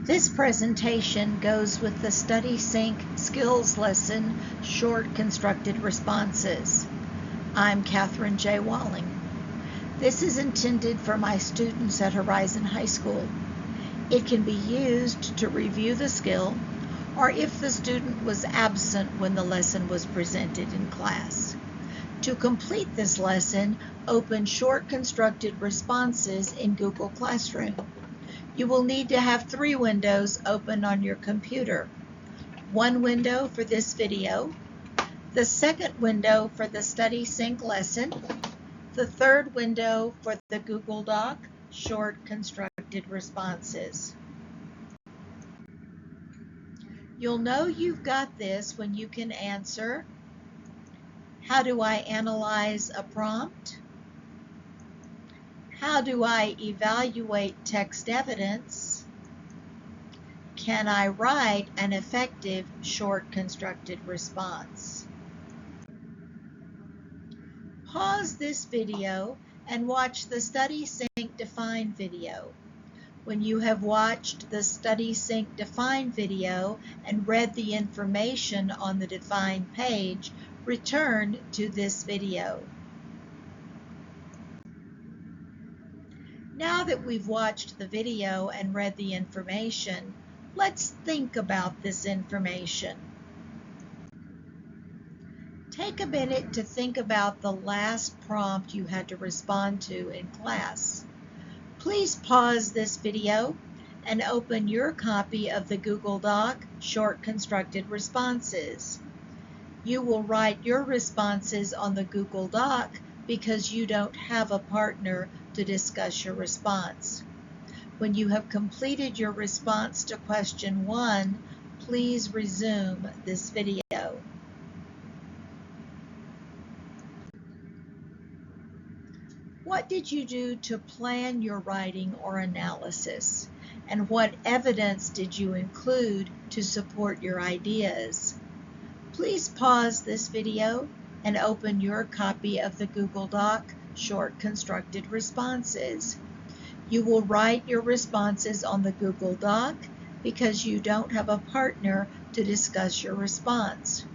This presentation goes with the StudySync Skills Lesson, Short Constructed Responses. I'm Kathryn J. This is intended for my students at Horizon High School. It can be used to review the skill or if the student was absent when the lesson was presented in class. To complete this lesson, open Short Constructed Responses in Google Classroom. You will need to have 3 windows open on your computer. One window for this video, the second window for the StudySync lesson, the third window for the Google Doc Short Constructed Responses. You'll know you've got this when you can answer, how do I analyze a prompt? How do I evaluate text evidence? Can I write an effective short constructed response? Pause this video and watch the StudySync Define video. When you have watched the StudySync Define video and read the information on the Define page, return to this video. Now that we've watched the video and read the information, let's think about this information. Take a minute to think about the last prompt you had to respond to in class. Please pause this video and open your copy of the Google Doc Short Constructed Responses. You will write your responses on the Google Doc because you don't have a partner to discuss your response. When you have completed your response to question 1, please resume this video. What did you do to plan your writing or analysis? And what evidence did you include to support your ideas? Please pause this video and open your copy of the Google Doc Short Constructed Responses. You will write your responses on the Google Doc because you don't have a partner to discuss your response.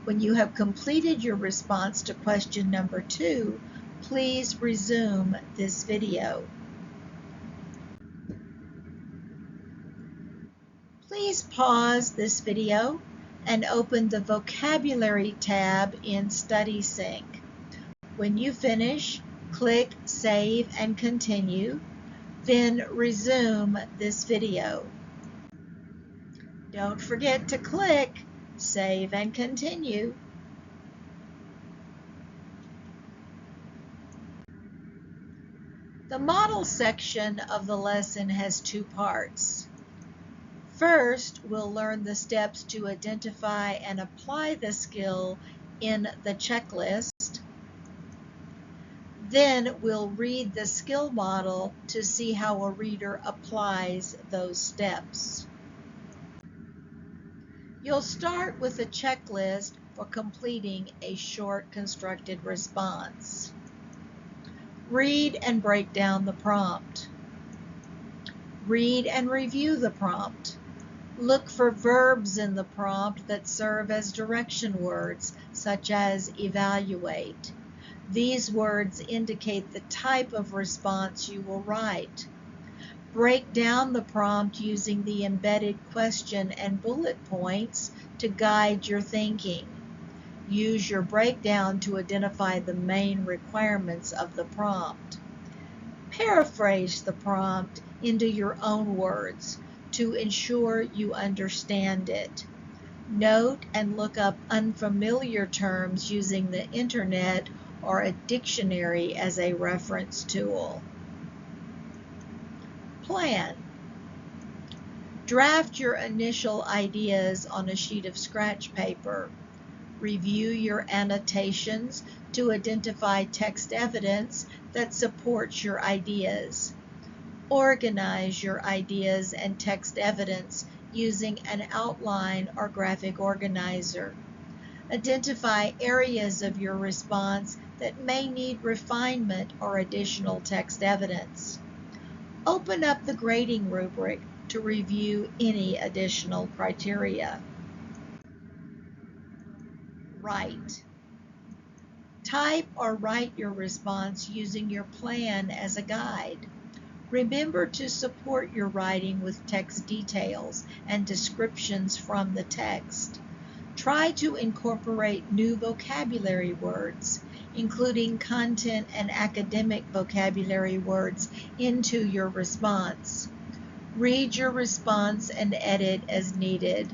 When you have completed your response to question number 2, please resume this video. Please pause this video and open the Vocabulary tab in StudySync. When you finish, click Save and Continue, then resume this video. Don't forget to click Save and Continue. The model section of the lesson has 2 parts. First, we'll learn the steps to identify and apply the skill in the checklist. Then we'll read the skill model to see how a reader applies those steps. You'll start with a checklist for completing a short constructed response. Read and break down the prompt. Read and review the prompt. Look for verbs in the prompt that serve as direction words, such as evaluate. These words indicate the type of response you will write. Break down the prompt using the embedded question and bullet points to guide your thinking. Use your breakdown to identify the main requirements of the prompt. Paraphrase the prompt into your own words to ensure you understand it. Note and look up unfamiliar terms using the internet or a dictionary as a reference tool. Plan. Draft your initial ideas on a sheet of scratch paper. Review your annotations to identify text evidence that supports your ideas. Organize your ideas and text evidence using an outline or graphic organizer. Identify areas of your response that may need refinement or additional text evidence. Open up the grading rubric to review any additional criteria. Write. Type or write your response using your plan as a guide. Remember to support your writing with text details and descriptions from the text. Try to incorporate new vocabulary words, including content and academic vocabulary words, into your response. Read your response and edit as needed.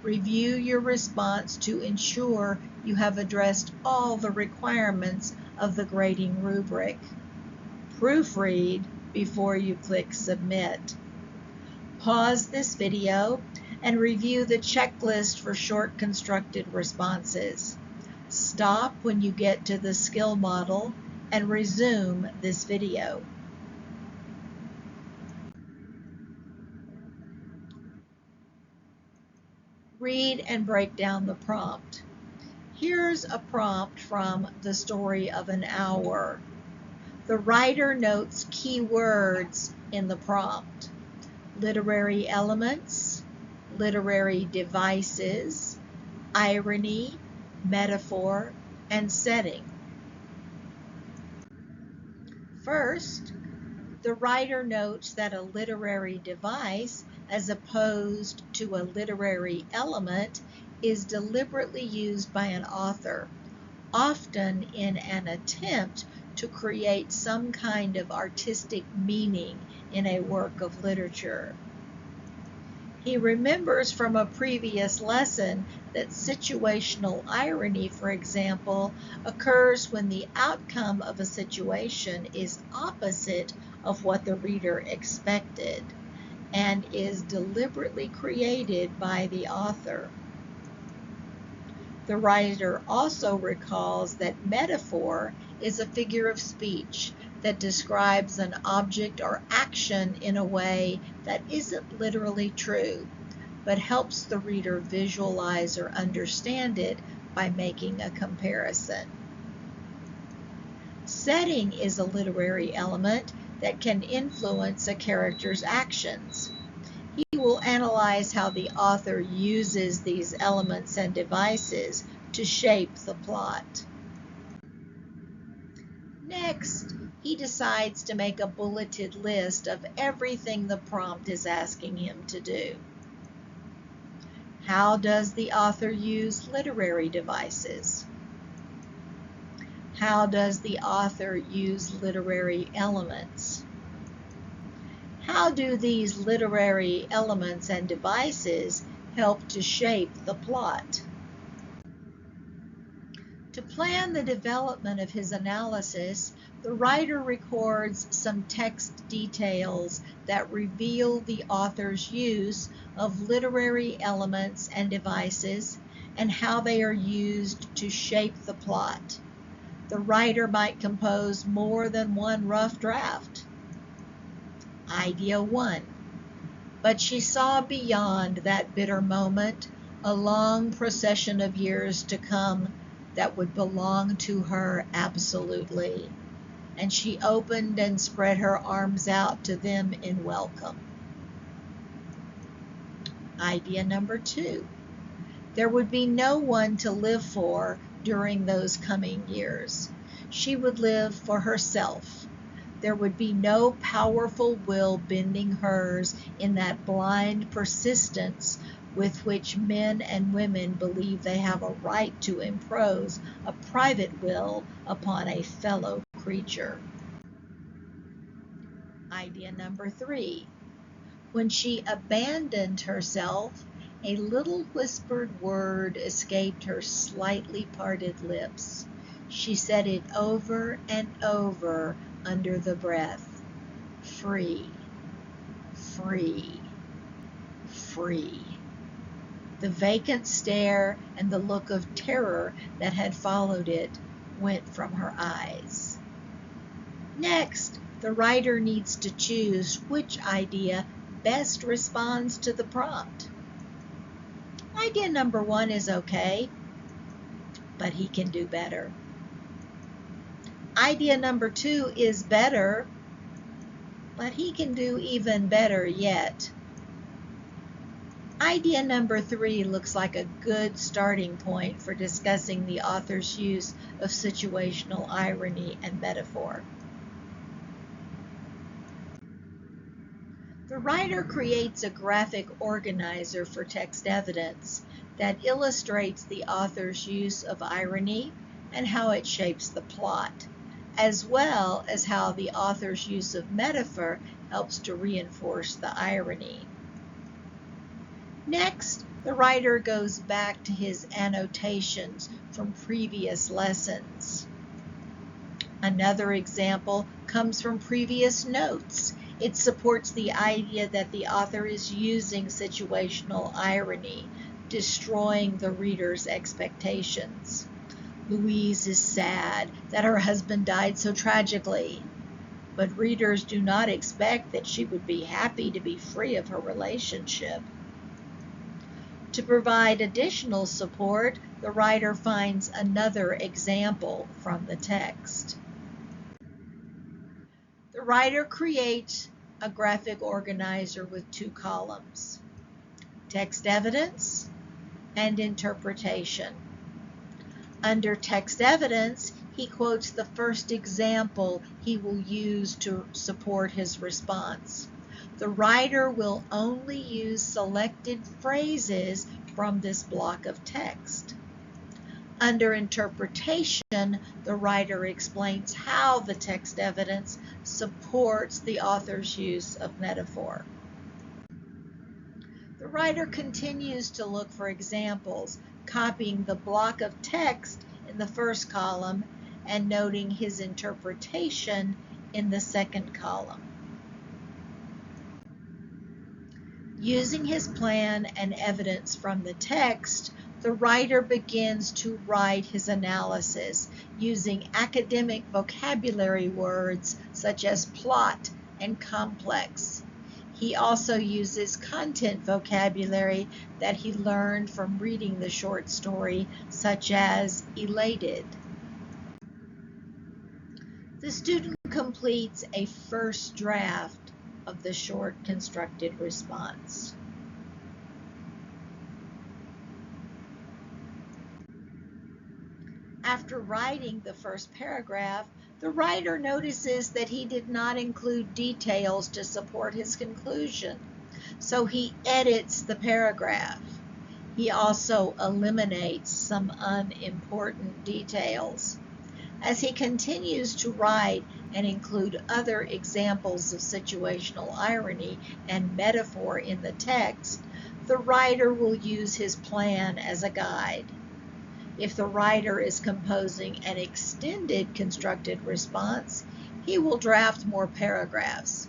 Review your response to ensure you have addressed all the requirements of the grading rubric. Proofread before you click Submit. Pause this video and review the checklist for short constructed responses. Stop when you get to the skill model and resume this video. Read and break down the prompt. Here's a prompt from The Story of an Hour. The writer notes key words in the prompt: literary elements, literary devices, irony, metaphor, and setting. First, the writer notes that a literary device, as opposed to a literary element, is deliberately used by an author, often in an attempt to create some kind of artistic meaning in a work of literature. He remembers from a previous lesson that situational irony, for example, occurs when the outcome of a situation is opposite of what the reader expected and is deliberately created by the author. The writer also recalls that metaphor is a figure of speech that describes an object or action in a way that isn't literally true, but helps the reader visualize or understand it by making a comparison. Setting is a literary element that can influence a character's actions. He will analyze how the author uses these elements and devices to shape the plot. Next, he decides to make a bulleted list of everything the prompt is asking him to do. How does the author use literary devices? How does the author use literary elements? How do these literary elements and devices help to shape the plot? To plan the development of his analysis, the writer records some text details that reveal the author's use of literary elements and devices and how they are used to shape the plot. The writer might compose more than one rough draft. Idea 1. But she saw beyond that bitter moment a long procession of years to come that would belong to her absolutely, and she opened and spread her arms out to them in welcome. Idea number 2. There would be no one to live for during those coming years. She would live for herself. There would be no powerful will bending hers in that blind persistence with which men and women believe they have a right to impose a private will upon a fellow creature. Idea number 3. When she abandoned herself, a little whispered word escaped her slightly parted lips. She said it over and over under the breath: free, free, free. The vacant stare and the look of terror that had followed it went from her eyes. Next, the writer needs to choose which idea best responds to the prompt. Idea number 1 is okay, but he can do better. Idea number 2 is better, but he can do even better yet. Idea number 3 looks like a good starting point for discussing the author's use of situational irony and metaphor. The writer creates a graphic organizer for text evidence that illustrates the author's use of irony and how it shapes the plot, as well as how the author's use of metaphor helps to reinforce the irony. Next, the writer goes back to his annotations from previous lessons. Another example comes from previous notes. It supports the idea that the author is using situational irony, destroying the reader's expectations. Louise is sad that her husband died so tragically, but readers do not expect that she would be happy to be free of her relationship. To provide additional support, the writer finds another example from the text. The writer creates a graphic organizer with 2 columns: text evidence and interpretation. Under text evidence, he quotes the first example he will use to support his response. The writer will only use selected phrases from this block of text. Under interpretation, the writer explains how the text evidence supports the author's use of metaphor. The writer continues to look for examples, copying the block of text in the first column and noting his interpretation in the second column. Using his plan and evidence from the text, the writer begins to write his analysis using academic vocabulary words such as plot and complex. He also uses content vocabulary that he learned from reading the short story, such as elated. The student completes a first draft of the short constructed response. After writing the first paragraph, the writer notices that he did not include details to support his conclusion, so he edits the paragraph. He also eliminates some unimportant details. As he continues to write and include other examples of situational irony and metaphor in the text, the writer will use his plan as a guide. If the writer is composing an extended constructed response, he will draft more paragraphs.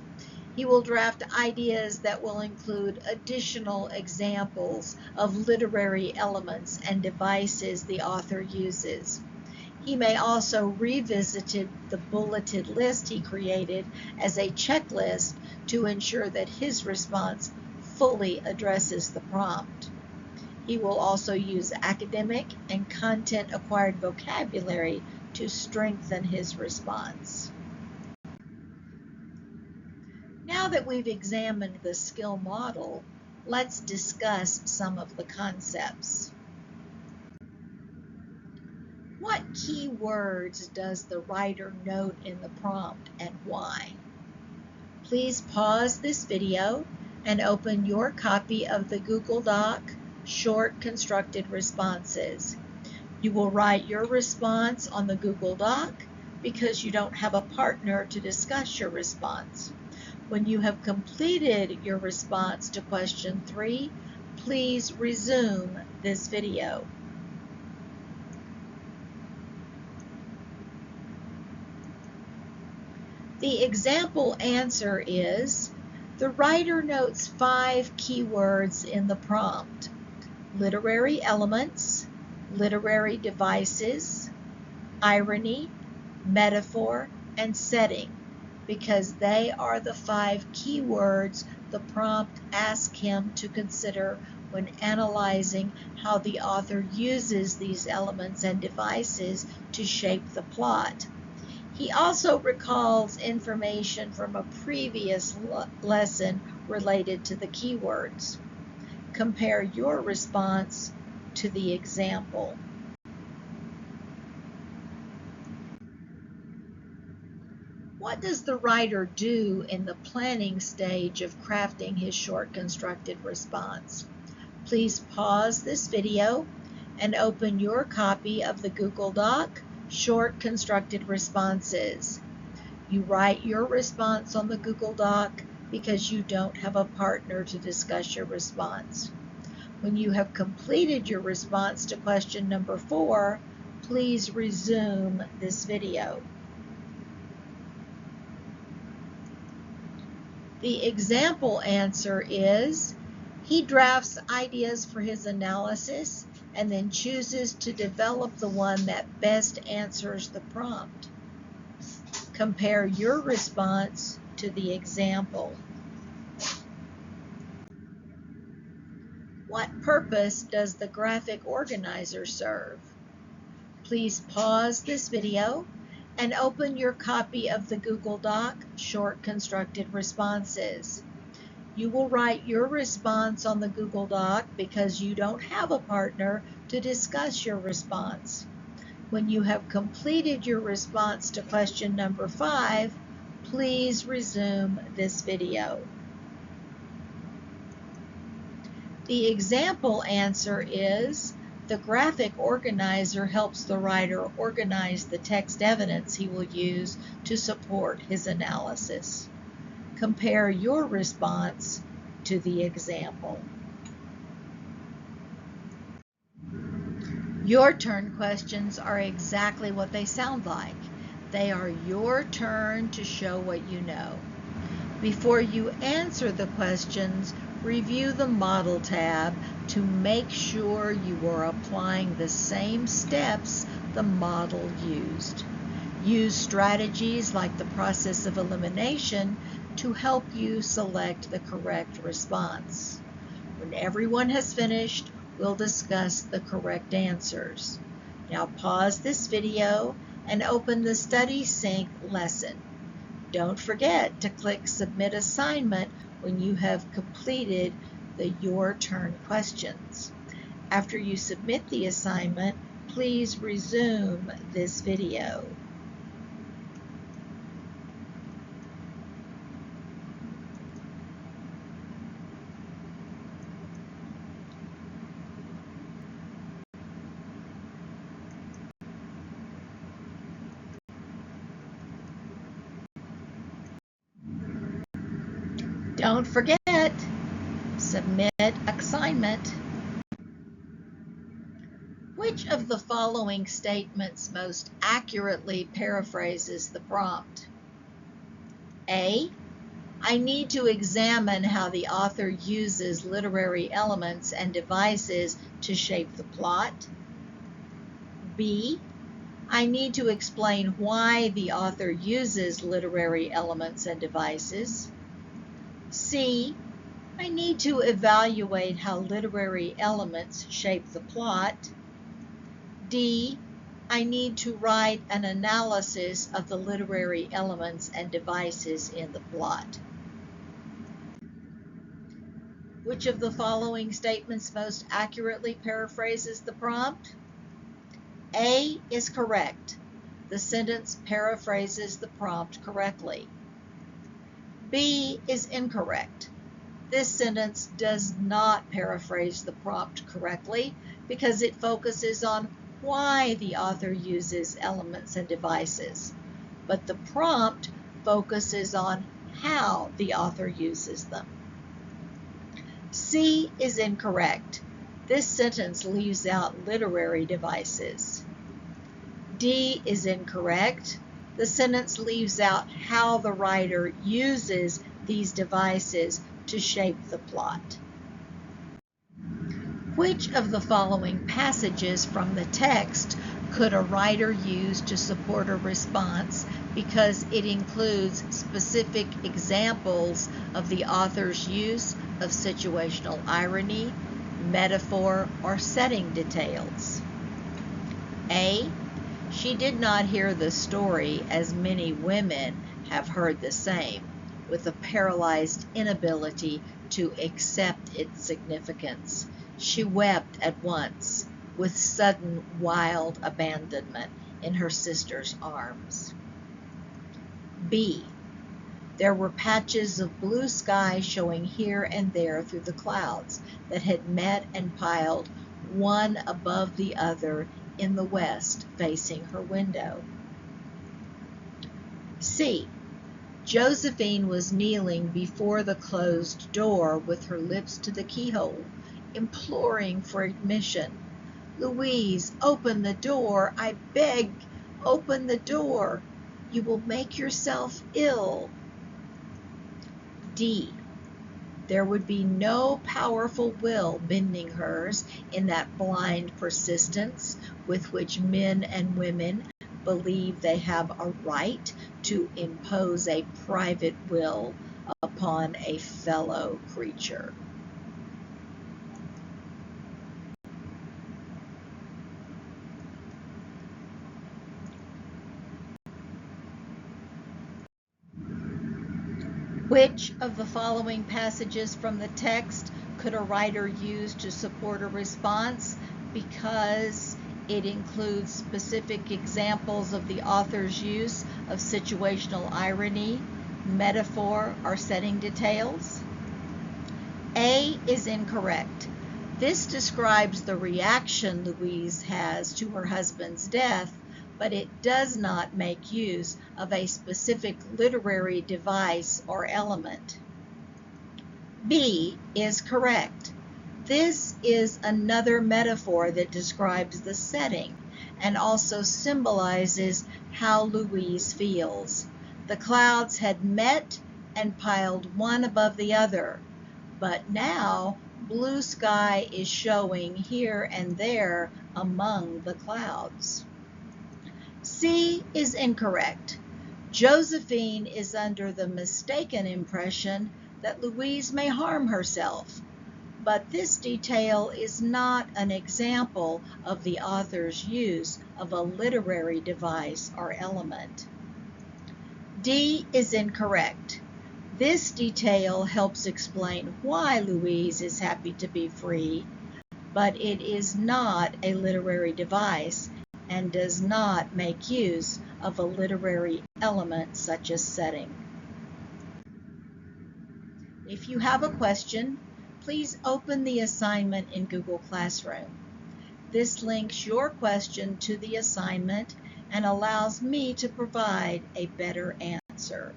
He will draft ideas that will include additional examples of literary elements and devices the author uses. He may also revisit the bulleted list he created as a checklist to ensure that his response fully addresses the prompt. He will also use academic and content-acquired vocabulary to strengthen his response. Now that we've examined the skill model, let's discuss some of the concepts. What key words does the writer note in the prompt and why? Please pause this video and open your copy of the Google Doc Short Constructed Responses. You will write your response on the Google Doc because you don't have a partner to discuss your response. When you have completed your response to question 3, please resume this video. The example answer is, the writer notes 5 keywords in the prompt: literary elements, literary devices, irony, metaphor, and setting, because they are the 5 keywords the prompt asks him to consider when analyzing how the author uses these elements and devices to shape the plot. He also recalls information from a previous lesson related to the keywords. Compare your response to the example. What does the writer do in the planning stage of crafting his short constructed response? Please pause this video and open your copy of the Google Doc, Short Constructed Responses. You write your response on the Google Doc because you don't have a partner to discuss your response. When you have completed your response to question number 4, please resume this video. The example answer is, he drafts ideas for his analysis and then chooses to develop the one that best answers the prompt. Compare your response to the example. What purpose does the graphic organizer serve? Please pause this video and open your copy of the Google Doc, Short Constructed Responses. You will write your response on the Google Doc because you don't have a partner to discuss your response. When you have completed your response to question number 5, please resume this video. The example answer is, the graphic organizer helps the writer organize the text evidence he will use to support his analysis. Compare your response to the example. Your turn questions are exactly what they sound like. They are your turn to show what you know. Before you answer the questions, review the Model tab to make sure you are applying the same steps the model used. Use strategies like the process of elimination to help you select the correct response. When everyone has finished, we'll discuss the correct answers. Now pause this video and open the StudySync lesson. Don't forget to click Submit Assignment when you have completed the Your Turn questions. After you submit the assignment, please resume this video. Don't forget, submit assignment. Which of the following statements most accurately paraphrases the prompt? A, I need to examine how the author uses literary elements and devices to shape the plot. B, I need to explain why the author uses literary elements and devices. C, I need to evaluate how literary elements shape the plot. D, I need to write an analysis of the literary elements and devices in the plot. Which of the following statements most accurately paraphrases the prompt? A is correct. The sentence paraphrases the prompt correctly. B is incorrect. This sentence does not paraphrase the prompt correctly because it focuses on why the author uses elements and devices, but the prompt focuses on how the author uses them. C is incorrect. This sentence leaves out literary devices. D is incorrect. The sentence leaves out how the writer uses these devices to shape the plot. Which of the following passages from the text could a writer use to support a response because it includes specific examples of the author's use of situational irony, metaphor, or setting details? A, she did not hear the story as many women have heard the same, with a paralyzed inability to accept its significance. She wept at once, with sudden wild abandonment in her sister's arms. B. There were patches of blue sky showing here and there through the clouds that had met and piled one above the other in the west facing her window. C. Josephine was kneeling before the closed door with her lips to the keyhole, imploring for admission. Louise, open the door, I beg, open the door. You will make yourself ill. D. There would be no powerful will bending hers in that blind persistence with which men and women believe they have a right to impose a private will upon a fellow creature. Which of the following passages from the text could a writer use to support a response because it includes specific examples of the author's use of situational irony, metaphor, or setting details? A is incorrect. This describes the reaction Louise has to her husband's death, but it does not make use of a specific literary device or element. B is correct. This is another metaphor that describes the setting and also symbolizes how Louise feels. The clouds had met and piled one above the other, but now blue sky is showing here and there among the clouds. C is incorrect. Josephine is under the mistaken impression that Louise may harm herself, but this detail is not an example of the author's use of a literary device or element. D is incorrect. This detail helps explain why Louise is happy to be free, but it is not a literary device and does not make use of a literary element such as setting. If you have a question, please open the assignment in Google Classroom. This links your question to the assignment and allows me to provide a better answer.